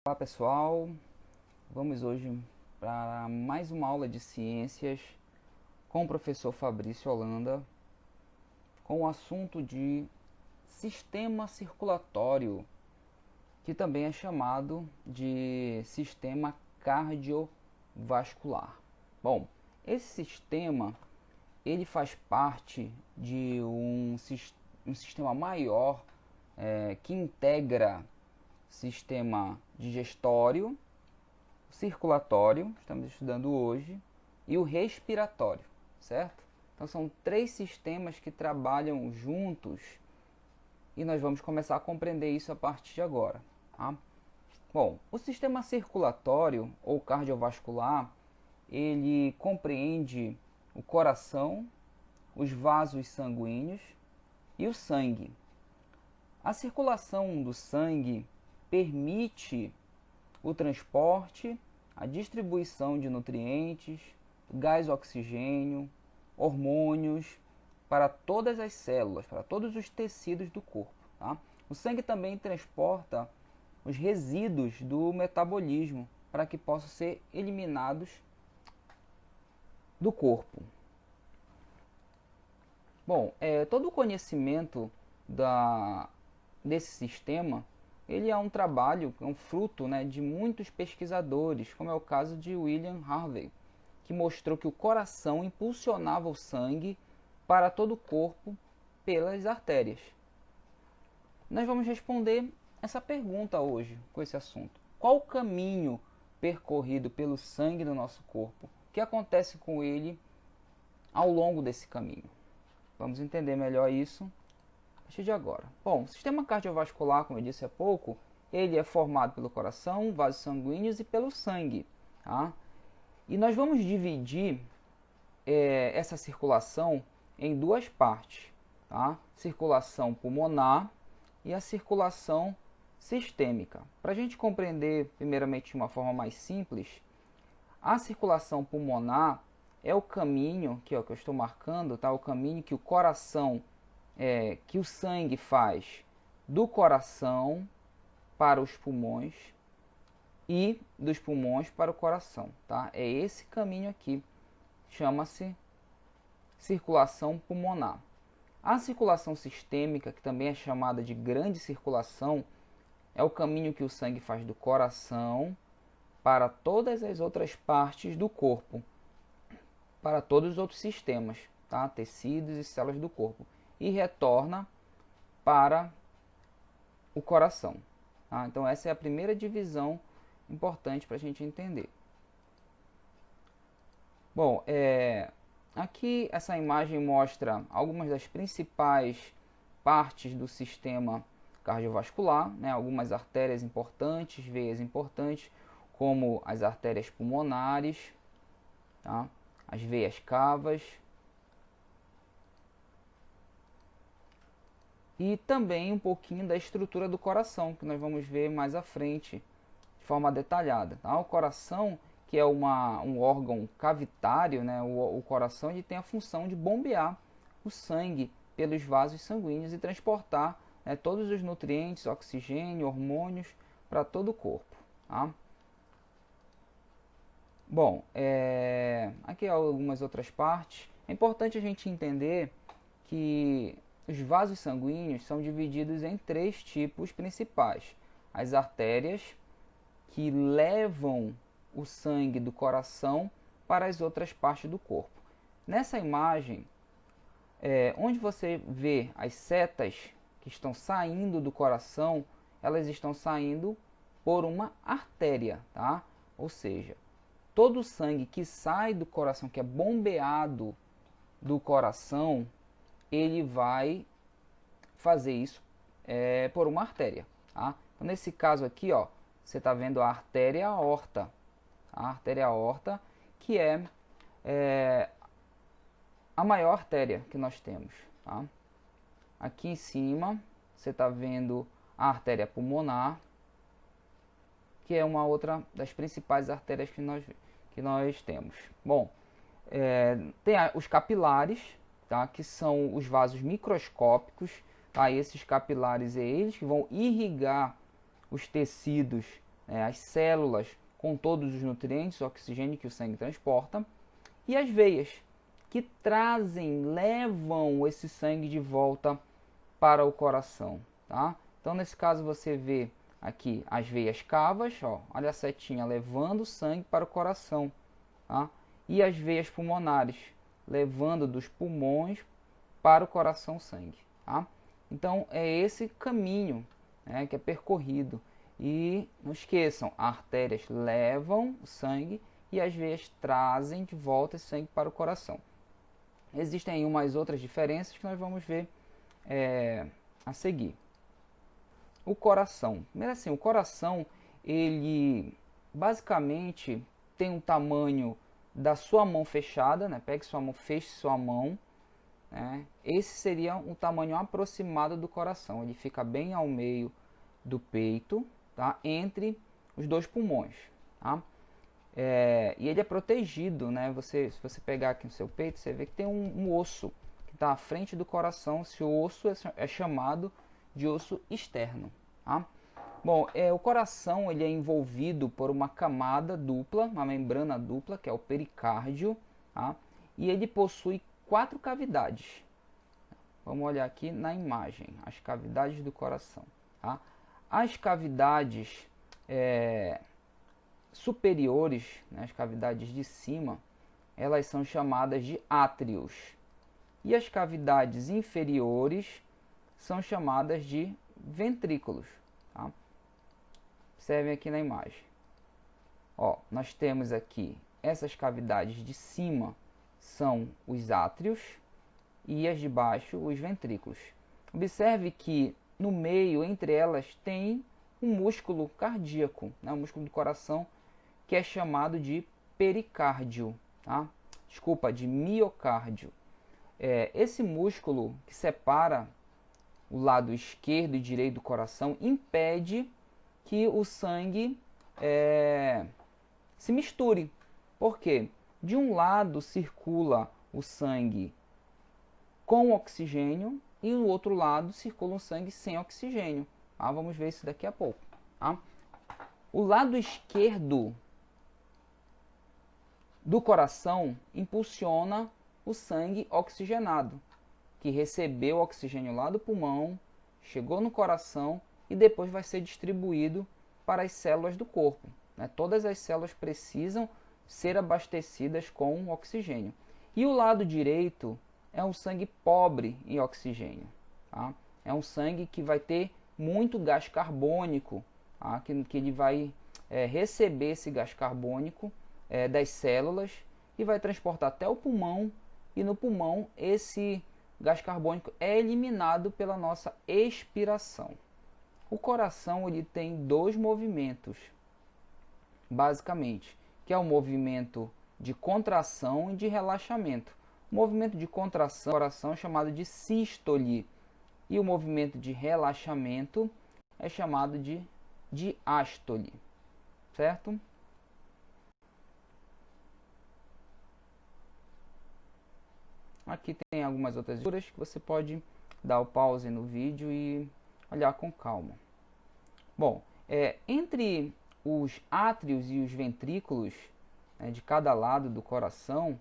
Olá pessoal, vamos hoje para mais uma aula de ciências com o professor Fabrício Holanda, com o assunto de sistema circulatório, que também é chamado de sistema cardiovascular. Bom, esse sistema ele faz parte de um sistema maior que integra sistema digestório, circulatório, estamos estudando hoje, e o respiratório, certo? Então são três sistemas que trabalham juntos e nós vamos começar a compreender isso a partir de agora. Tá? Bom, o sistema circulatório ou cardiovascular, ele compreende o coração, os vasos sanguíneos e o sangue. A circulação do sangue permite o transporte, a distribuição de nutrientes, gás oxigênio, hormônios para todas as células, para todos os tecidos do corpo. Tá? O sangue também transporta os resíduos do metabolismo para que possam ser eliminados do corpo. Bom, todo o conhecimento desse sistema ele é um trabalho, é um fruto de muitos pesquisadores, como é o caso de William Harvey, que mostrou que o coração impulsionava o sangue para todo o corpo pelas artérias. Nós vamos responder essa pergunta hoje com esse assunto. Qual o caminho percorrido pelo sangue do nosso corpo? O que acontece com ele ao longo desse caminho? Vamos entender melhor isso a partir de agora. Bom, o sistema cardiovascular, como eu disse há pouco, ele é formado pelo coração, vasos sanguíneos e pelo sangue. Tá? E nós vamos dividir essa circulação em duas partes. Tá? Circulação pulmonar e a circulação sistêmica. Para a gente compreender, primeiramente, de uma forma mais simples, a circulação pulmonar é o caminho que eu estou marcando, tá? O caminho que o coração que o sangue faz do coração para os pulmões e dos pulmões para o coração, tá? É esse caminho aqui, chama-se circulação pulmonar. A circulação sistêmica, que também é chamada de grande circulação, é o caminho que o sangue faz do coração para todas as outras partes do corpo, para todos os outros sistemas, tá? Tecidos e células do corpo. E retorna para o coração. Tá? Então essa é a primeira divisão importante para a gente entender. Bom, aqui essa imagem mostra algumas das principais partes do sistema cardiovascular, algumas artérias importantes, veias importantes, como as artérias pulmonares, tá? As veias cavas, e também um pouquinho da estrutura do coração, que nós vamos ver mais à frente, de forma detalhada. Tá? O coração, que é um órgão cavitário, o coração ele tem a função de bombear o sangue pelos vasos sanguíneos e transportar todos os nutrientes, oxigênio, hormônios para todo o corpo. Tá? Bom, aqui algumas outras partes. É importante a gente entender que os vasos sanguíneos são divididos em três tipos principais. As artérias, que levam o sangue do coração para as outras partes do corpo. Nessa imagem, onde você vê as setas que estão saindo do coração, elas estão saindo por uma artéria, tá? Ou seja, todo o sangue que sai do coração, que é bombeado do coração, ele vai fazer isso por uma artéria. Tá? Então, nesse caso aqui, você está vendo a artéria aorta. A artéria aorta, que é a maior artéria que nós temos. Tá? Aqui em cima, você está vendo a artéria pulmonar, que é uma outra das principais artérias que nós temos. Bom, tem os capilares, tá? Que são os vasos microscópicos. Tá? Esses capilares eles que vão irrigar os tecidos as células com todos os nutrientes, o oxigênio que o sangue transporta, e as veias, que trazem, levam esse sangue de volta para o coração, tá? Então, nesse caso, você vê aqui as veias cavas, ó, olha a setinha levando o sangue para o coração, tá? E as veias pulmonares, levando dos pulmões para o coração sangue, tá? Então, é esse caminho, né, que é percorrido. E não esqueçam, artérias levam o sangue e as veias trazem de volta esse sangue para o coração. Existem aí umas outras diferenças que nós vamos ver a seguir. O coração. Primeiro assim, o coração, ele basicamente tem um tamanho da sua mão fechada, né? Pegue sua mão, feche sua mão, né? Esse seria um tamanho aproximado do coração. Ele fica bem ao meio do peito, tá? Entre os dois pulmões, tá? E ele é protegido, né? Se você pegar aqui no seu peito, você vê que tem um osso que está à frente do coração. Esse osso é chamado de osso externo, tá? Bom, o coração ele é envolvido por uma camada dupla, uma membrana dupla, que é o pericárdio, tá? E ele possui 4 cavidades. Vamos olhar aqui na imagem, as cavidades do coração, tá? As cavidades superiores, né, as cavidades de cima, elas são chamadas de átrios. E as cavidades inferiores são chamadas de ventrículos, tá? Observem aqui na imagem. Ó, nós temos aqui essas cavidades de cima são os átrios e as de baixo os ventrículos. Observe que no meio, entre elas, tem um músculo cardíaco, né, um músculo do coração, que é chamado de pericárdio, tá? Desculpa, de miocárdio. Esse músculo que separa o lado esquerdo e direito do coração impede que o sangue se misture. Por quê? De um lado circula o sangue com oxigênio e do outro lado circula o sangue sem oxigênio. Tá? Vamos ver isso daqui a pouco. Tá? O lado esquerdo do coração impulsiona o sangue oxigenado, que recebeu o oxigênio lá do pulmão, chegou no coração e depois vai ser distribuído para as células do corpo, né? Todas as células precisam ser abastecidas com oxigênio. E o lado direito é um sangue pobre em oxigênio, tá? É um sangue que vai ter muito gás carbônico, tá? que ele vai receber esse gás carbônico das células e vai transportar até o pulmão, e no pulmão esse gás carbônico é eliminado pela nossa expiração. O coração ele tem 2 movimentos, basicamente, que é o movimento de contração e de relaxamento. O movimento de contração do coração é chamado de sístole e o movimento de relaxamento é chamado de diástole, certo? Aqui tem algumas outras figuras que você pode dar o pause no vídeo e olhar com calma. Bom, entre os átrios e os ventrículos, né, de cada lado do coração,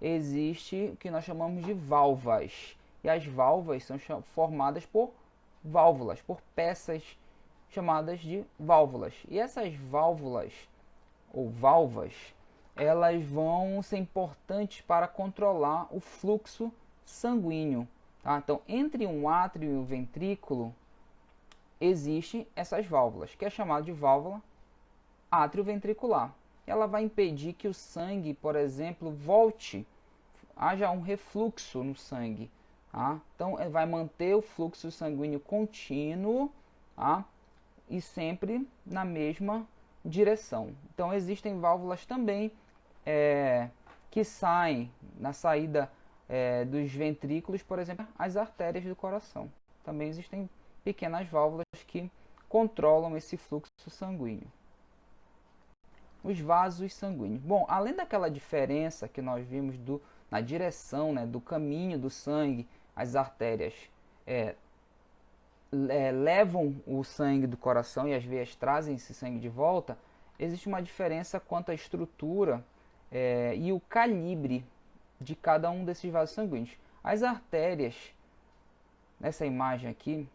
existe o que nós chamamos de válvulas. E as válvulas são formadas por válvulas, por peças chamadas de válvulas. E essas válvulas, ou valvas, elas vão ser importantes para controlar o fluxo sanguíneo. Tá? Então, entre um átrio e um ventrículo, existem essas válvulas, que é chamada de válvula átrio-ventricular. Ela vai impedir que o sangue, por exemplo, volte, haja um refluxo no sangue. Tá? Então, vai manter o fluxo sanguíneo contínuo, tá? E sempre na mesma direção. Então, existem válvulas também que saem na saída dos ventrículos, por exemplo, as artérias do coração. Também existem pequenas válvulas que controlam esse fluxo sanguíneo. Os vasos sanguíneos. Bom, além daquela diferença que nós vimos na direção, né, do caminho do sangue, as artérias levam o sangue do coração e as veias trazem esse sangue de volta, existe uma diferença quanto à estrutura e o calibre de cada um desses vasos sanguíneos. As artérias, nessa imagem aqui,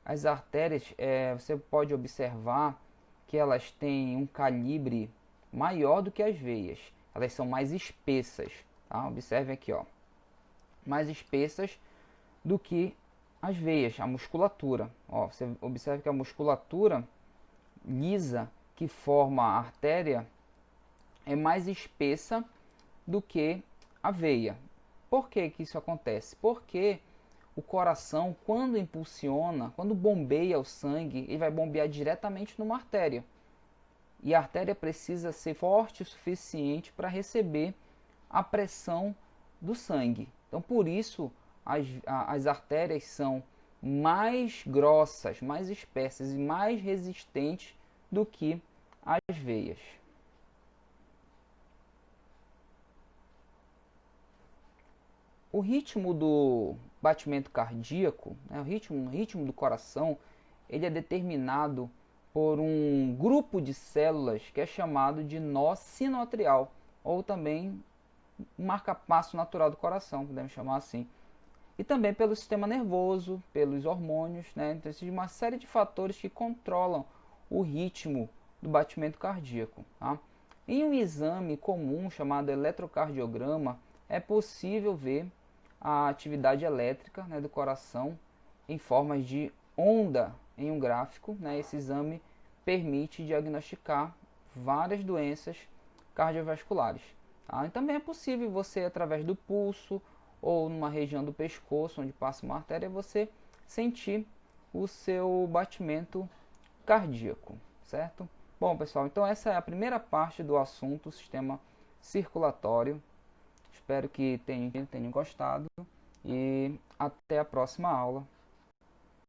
as artérias, você pode observar que elas têm um calibre maior do que as veias. Elas são mais espessas. Tá? Observe aqui, ó, mais espessas do que as veias, a musculatura. Ó, você observa que a musculatura lisa que forma a artéria é mais espessa do que a veia. Por que que isso acontece? Porque o coração, quando impulsiona, quando bombeia o sangue, ele vai bombear diretamente numa artéria. E a artéria precisa ser forte o suficiente para receber a pressão do sangue. Então, por isso, as artérias são mais grossas, mais espessas e mais resistentes do que as veias. O ritmo do batimento cardíaco, né, o ritmo do coração, ele é determinado por um grupo de células que é chamado de nó sinoatrial, ou também marca-passo natural do coração, podemos chamar assim. E também pelo sistema nervoso, pelos hormônios, né? Então, existe uma série de fatores que controlam o ritmo do batimento cardíaco. Tá? Em um exame comum chamado eletrocardiograma, é possível ver a atividade elétrica, né, do coração em formas de onda em um gráfico. Né? Esse exame permite diagnosticar várias doenças cardiovasculares. Tá? E também é possível você, através do pulso ou numa região do pescoço onde passa uma artéria, você sentir o seu batimento cardíaco, certo? Bom, pessoal, então essa é a primeira parte do assunto, sistema circulatório. Espero que tenham gostado e até a próxima aula.